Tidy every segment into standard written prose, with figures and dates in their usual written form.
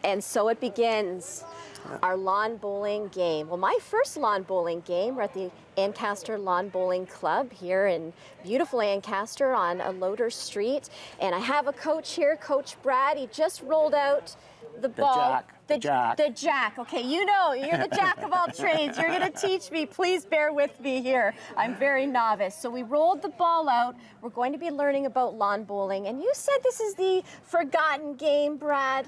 And so it begins, our lawn bowling game. Well, my first lawn bowling game, we're at the Ancaster Lawn Bowling Club here in beautiful Ancaster on LODOR Street. And I have a coach here, Coach Brad. He just rolled out the ball. The jack. The jack. Okay, you know, you're the jack of all trades. You're going to teach me. Please bear with me here. I'm very novice. So we rolled the ball out. We're going to be learning about lawn bowling. And you said this is the forgotten game, Brad.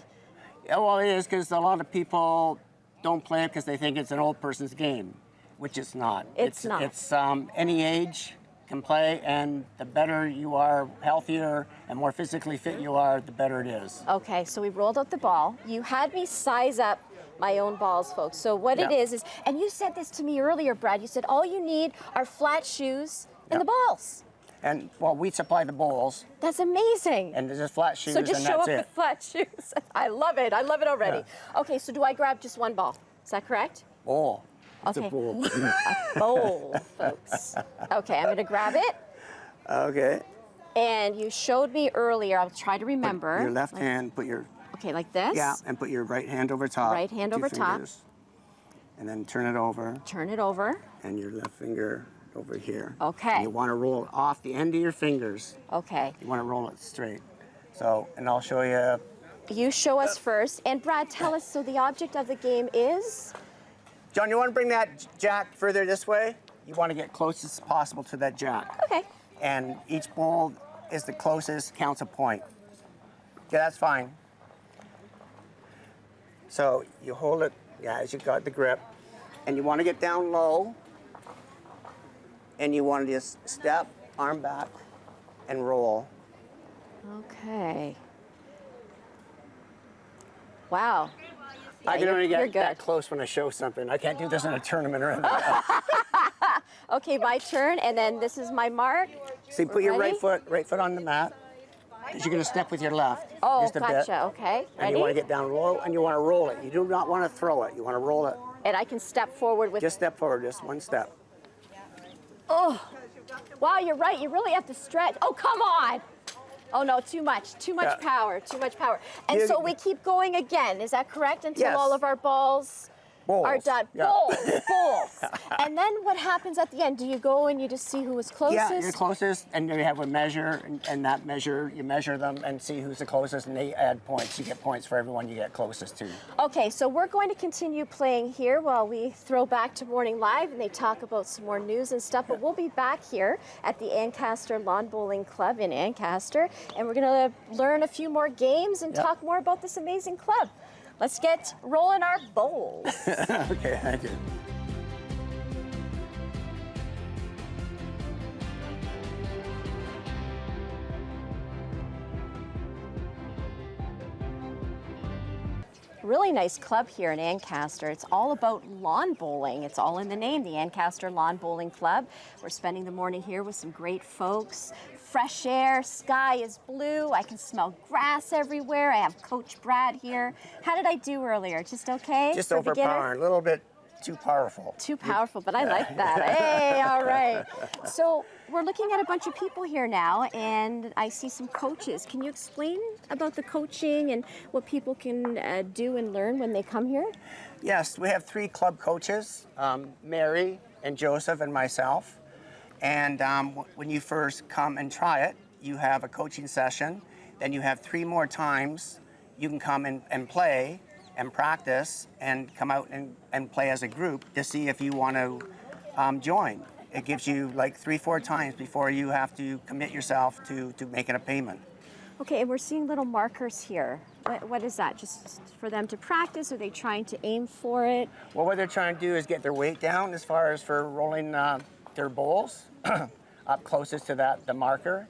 Yeah, well, it is, because a lot of people don't play it because they think it's an old person's game, which it's not. It's not. It's any age can play, and the better you are, healthier and more physically fit you are, the better it is. Okay, so we rolled out the ball. You had me size up my own balls, folks. So what it is, and you said this to me earlier, Brad, you said all you need are flat shoes and the balls. And, well, we supply the bowls. That's amazing. And there's just flat shoes, so just and show that's up it. with flat shoes. I love it. I love it already. Yeah. Okay, so do I grab just one ball? Is that correct? Bowl. It's Okay. a bowl. A bowl, folks. Okay, I'm going to grab it. Okay. And you showed me earlier, I'll try to remember. Put your left hand, put your... Okay, like this? Yeah, and put your right hand over top. Right hand over top. And then turn it over. Turn it over. And your left finger over here. Okay. And you want to roll it off the end of your fingers. Okay. You want to roll it straight. So, and I'll show you. You show us first. And Brad, tell us, so the object of the game is? John, you want to bring that jack further this way? You want to get closest as possible to that jack. Okay. And each bowl is the closest, counts a point. Okay, that's fine. So you hold it, as you got the grip, and you want to get down low, and you want to just step, arm back, and roll. Okay. Wow. Yeah, I can only you're get that close when I show something. I can't do this in a tournament or anything. Okay, my turn, and then this is my mark. So you put your right foot on the mat, because you're going to step with your left. Oh, just a gotcha. bit. Okay. Ready? And you want to get down low, and you want to roll it. You do not want to throw it. You want to roll it. And I can step forward with... Just step forward, just one step. Oh, wow, you're right. You really have to stretch. Oh, come on. Oh, no, too much power, too much power. And so we keep going again, is that correct? Until all of our balls are done. Yeah. Bowls. And then what happens at the end? Do you go and you just see who was closest? Yeah, you're closest, and you have a measure, and that measure, you measure them and see who's the closest, and they add points. You get points for everyone you get closest to. Okay, so we're going to continue playing here while we throw back to Morning Live and they talk about some more news and stuff, but we'll be back here at the Ancaster Lawn Bowling Club in Ancaster, and we're going to learn a few more games and talk more about this amazing club. Let's get rolling our bowls. Okay, thank you. Really nice club here in Ancaster. It's all about lawn bowling. It's all in the name, the Ancaster Lawn Bowling Club. We're spending the morning here with some great folks. Fresh air, sky is blue. I can smell grass everywhere. I have Coach Brad here. How did I do earlier? Just okay? Just overpowering, a little bit too powerful. Too powerful, but I like that. Hey, all right. So we're looking at a bunch of people here now, and I see some coaches. Can you explain about the coaching and what people can do and learn when they come here? Yes, we have 3 club coaches, Mary and Joseph and myself. And when you first come and try it, you have a coaching session. Then you have 3 more times you can come and play and practice and come out and play as a group to see if you want to join. It gives you like 3-4 times before you have to commit yourself to making a payment. Okay, and we're seeing little markers here. What is that? Just for them to practice? Are they trying to aim for it? Well, what they're trying to do is get their weight down as far as for rolling their bowls up closest to the marker.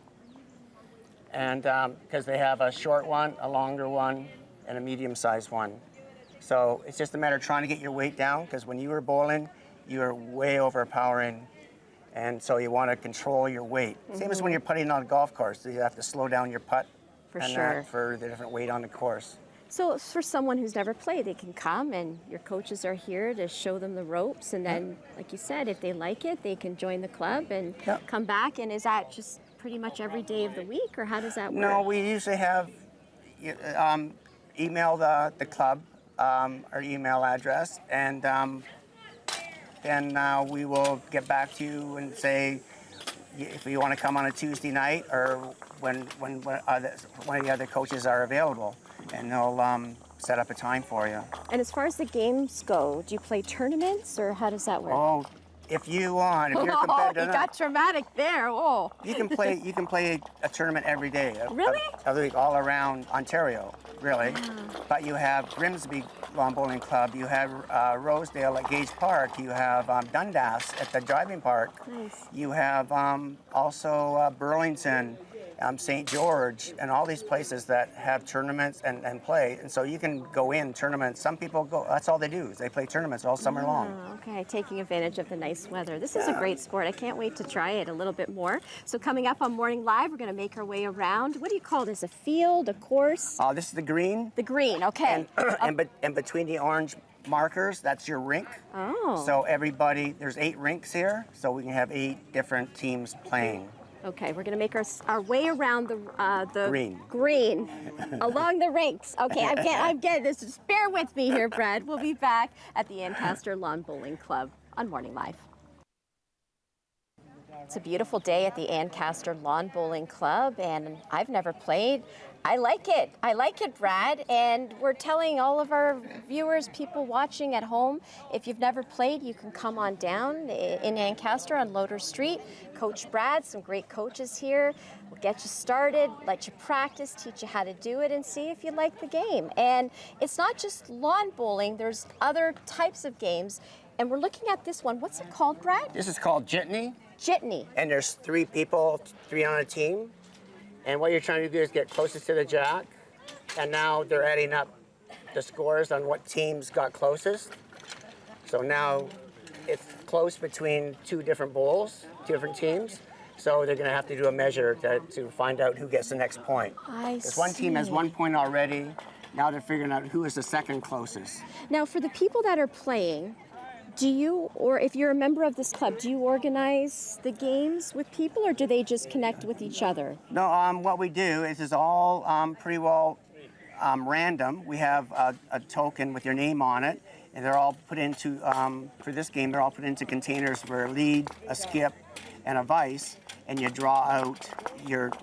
And because they have a short one, a longer one, and a medium-sized one. So it's just a matter of trying to get your weight down, because when you were bowling, you were way overpowering, and so you want to control your weight. Same as when you're putting on a golf course, so you have to slow down your putt for the different weight on the course. So for someone who's never played, they can come and your coaches are here to show them the ropes, and then, like you said, if they like it, they can join the club and come back. And is that just pretty much every day of the week, or how does that work? No, we usually have email the club our email address, and then we will get back to you and say if you want to come on a Tuesday night or when one of the other coaches are available, and they'll set up a time for you. And as far as the games go, do you play tournaments or how does that work? Oh, if you want, if you're competitive, you got dramatic there. Oh. you can play a tournament every day. Really? Of the week, all around Ontario, really. But you have Grimsby Lawn Bowling Club, you have Rosedale at Gage Park, you have Dundas at the driving park. Nice. You have also Burlington, St. George, and all these places that have tournaments and play. And so you can go in tournaments. Some people go, that's all they do, is they play tournaments all summer long. Okay, taking advantage of the nice weather. This is a great sport. I can't wait to try it a little bit more. So coming up on Morning Live, we're going to make our way around. What do you call this, a field, a course? This is the green. The green, okay. And between the orange markers, that's your rink. Oh. So everybody, there's 8 rinks here, so we can have 8 different teams playing. Okay, we're gonna make our way around the green along the rinks. Okay, I'm getting this. Just bear with me here, Brad. We'll be back at the Ancaster Lawn Bowling Club on Morning Live. It's a beautiful day at the Ancaster Lawn Bowling Club, and I've never played. I like it. I like it, Brad. And we're telling all of our viewers, people watching at home, if you've never played, you can come on down in Ancaster on LODOR Street. Coach Brad, some great coaches here, will get you started, let you practice, teach you how to do it, and see if you like the game. And it's not just lawn bowling, there's other types of games. And we're looking at this one. What's it called, Brad? This is called jitney. Jitney. And there's 3 people, 3 on a team. And what you're trying to do is get closest to the jack. And now they're adding up the scores on what teams got closest. So now it's close between 2 different bowls, 2 different teams. So they're going to have to do a measure to find out who gets the next point. This one team has 1 point already. Now they're figuring out who is the second closest. Now, for the people that are playing, do you, or if you're a member of this club, do you organize the games with people, or do they just connect with each other? No, what we do is all pretty well random. We have a token with your name on it, and they're all put into, for this game, they're all put into containers for a lead, a skip, and a vice, and you draw out your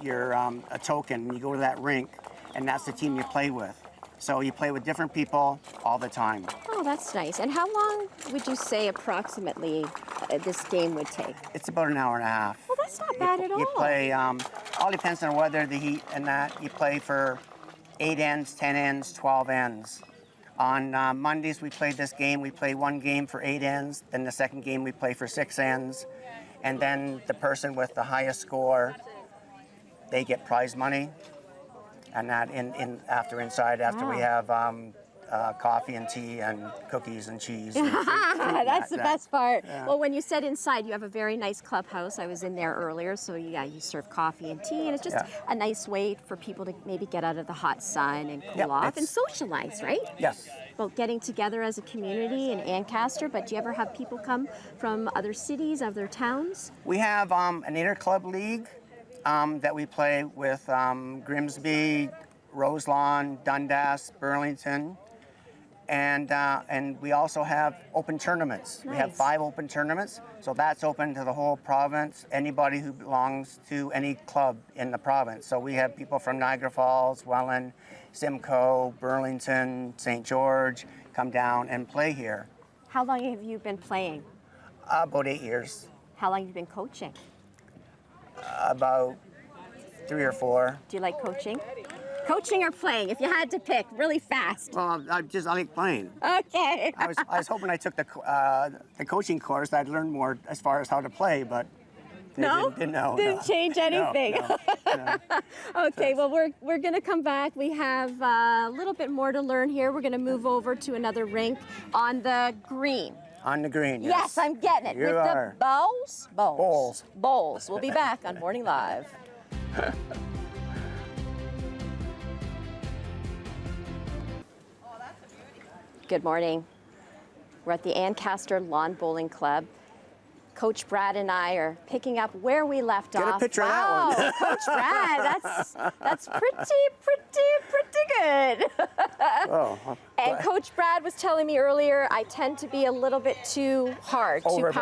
a token, and you go to that rink, and that's the team you play with. So you play with different people all the time. Oh, that's nice. And how long would you say approximately this game would take? It's about an hour and a half. Well, that's not bad at all. You play, all depends on the weather, the heat, and that. You play for 8 ends, 10 ends, 12 ends. On Mondays, we played this game. We play 1 game for 8 ends. Then the second game, we play for 6 ends. And then the person with the highest score, they get prize money. And that after we have coffee and tea and cookies and cheese. And that's the best part. Yeah. Well, when you said inside, you have a very nice clubhouse. I was in there earlier, so yeah, you serve coffee and tea, and it's just a nice way for people to maybe get out of the hot sun and cool off and socialize, right? Yes. Well, getting together as a community in Ancaster, but do you ever have people come from other cities, other towns? We have an inter-club league that we play with Grimsby, Roselawn, Dundas, Burlington, and we also have open tournaments. Nice. We have 5 open tournaments, so that's open to the whole province, anybody who belongs to any club in the province. So we have people from Niagara Falls, Welland, Simcoe, Burlington, St. George come down and play here. How long have you been playing? About 8 years. How long have you been coaching? About 3 or 4. Do you like coaching? Coaching or playing, if you had to pick, really fast. Well, I like playing. Okay. I was hoping I took the coaching course, I'd learn more as far as how to play, but didn't change anything. No. Okay, well, we're going to come back. We have a little bit more to learn here. We're going to move over to another rink on the green. On the green, yes. Yes, I'm getting it. You With are. the bowls? Bowls. Bowls. We'll be back on Morning Live. Good morning. We're at the Ancaster Lawn Bowling Club. Coach Brad and I are picking up where we left off. Get a picture of that one. Coach Brad, that's pretty good. Oh. And Coach Brad was telling me earlier, I tend to be a little bit too hard, too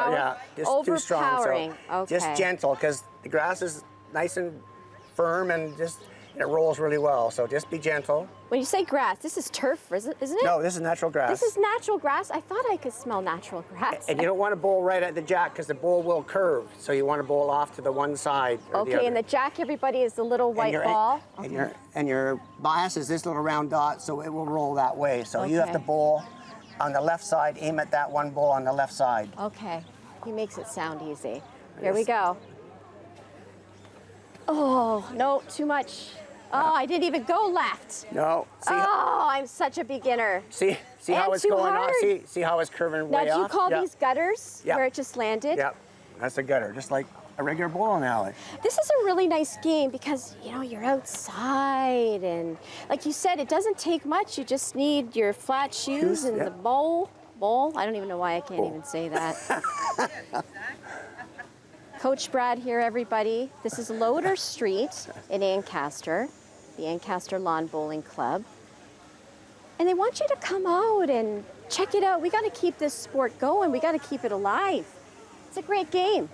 just too strong. overpowering. So Okay. just gentle, because the grass is nice and firm and it rolls really well. So just be gentle. When you say grass, this is turf, isn't it? No, this is natural grass. This is natural grass? I thought I could smell natural grass. And you don't want to bowl right at the jack because the bowl will curve. So you want to bowl off to the one side or the other. Okay, and the jack, everybody, is the little white ball? And your bias is this little round dot, so it will roll that way. So you have to bowl on the left side, aim at that one bowl on the left side. Okay, he makes it sound easy. Here we go. Oh, no, too much. Oh, I didn't even go left. No. See, I'm such a beginner. see how it's going off? See how it's curving way off? Now, do you call these gutters where it just landed? Yep, that's a gutter, just like a regular bowling alley. This is a really nice game because, you know, you're outside and, like you said, it doesn't take much. You just need your flat shoes and the bowl. I don't even know why I can't even say that. Coach Brad here, everybody. This is LODOR Street in Ancaster, the Ancaster Lawn Bowling Club. And they want you to come out and check it out. We got to keep this sport going. We got to keep it alive. It's a great game.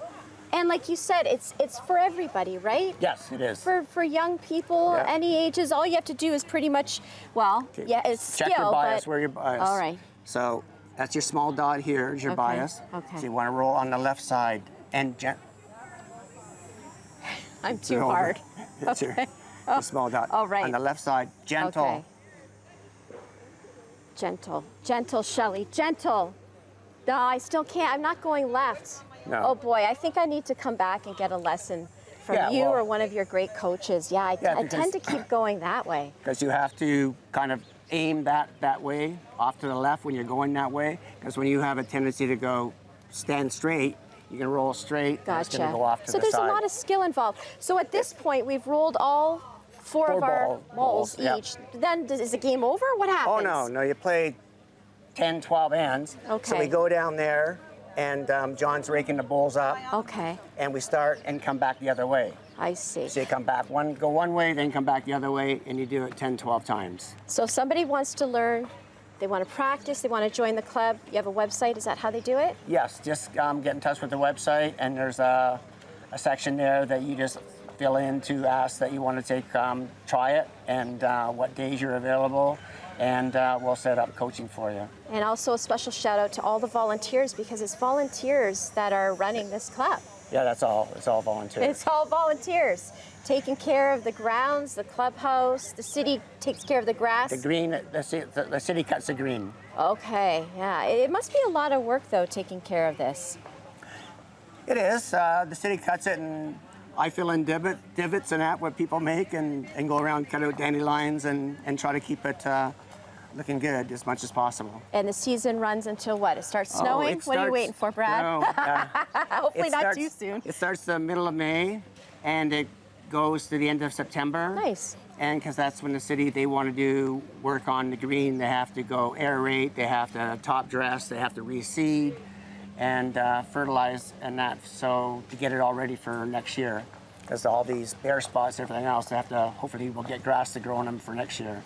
And like you said, it's for everybody, right? Yes, it is. For young people, any ages, all you have to do is pretty much, it's skill. Check your bias, where your bias. All right. So that's your small dot here is your bias. Okay. So you want to roll on the left side and I'm too hard. It's your small dot. All right. On the left side, gentle. Okay. Gentle, Shelly, gentle. No, I still can't. I'm not going left. No. Oh boy, I think I need to come back and get a lesson from you or one of your great coaches. I tend to keep going that way. Because you have to kind of aim that way, off to the left when you're going that way. Because when you have a tendency to go stand straight, you can roll straight. Gotcha. It's going to go off to the so there's side. a lot of skill involved. So at this point, we've rolled all four of our bowls each. Then is the game over? What happens? Oh, no, you play 10, 12 ends. Okay. So we go down there, and John's raking the bowls up. Okay. And we start and come back the other way. I see. So you come back, go one way, then come back the other way, and you do it 10, 12 times. So if somebody wants to learn, they want to practice, they want to join the club, you have a website, is that how they do it? Yes, just get in touch with the website, and there's a section there that you just fill in to ask that you want to try it, and what days you're available, and we'll set up coaching for you. And also a special shout out to all the volunteers, because it's volunteers that are running this club. Yeah, it's all volunteers. It's all volunteers. Taking care of the grounds, the clubhouse, the city takes care of the grass. The green, the city cuts the green. Okay, yeah. It must be a lot of work, though, taking care of this. It is. The city cuts it, and I fill in divots and that what people make, and go around, cut out dandelions, and try to keep it looking good as much as possible. And the season runs until what? It starts snowing? What are you waiting for, Brad? No, Hopefully not too soon. It starts the middle of May, and it goes to the end of September. Nice. And because that's when the city, they want to do work on the green, they have to go aerate, they have to top dress, they have to reseed and fertilize and that, so to get it all ready for next year. Because all these bare spots, everything else, they have to, hopefully we'll get grass to grow on them for next year.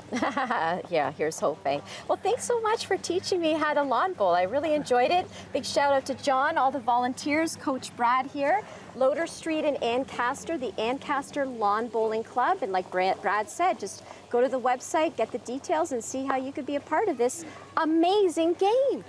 Yeah, here's hoping. Well, thanks so much for teaching me how to lawn bowl. I really enjoyed it. Big shout out to John, all the volunteers, Coach Brad here. LODOR Street in Ancaster, the Ancaster Lawn Bowling Club. And like Brad said, just go to the website, get the details, and see how you could be a part of this amazing game.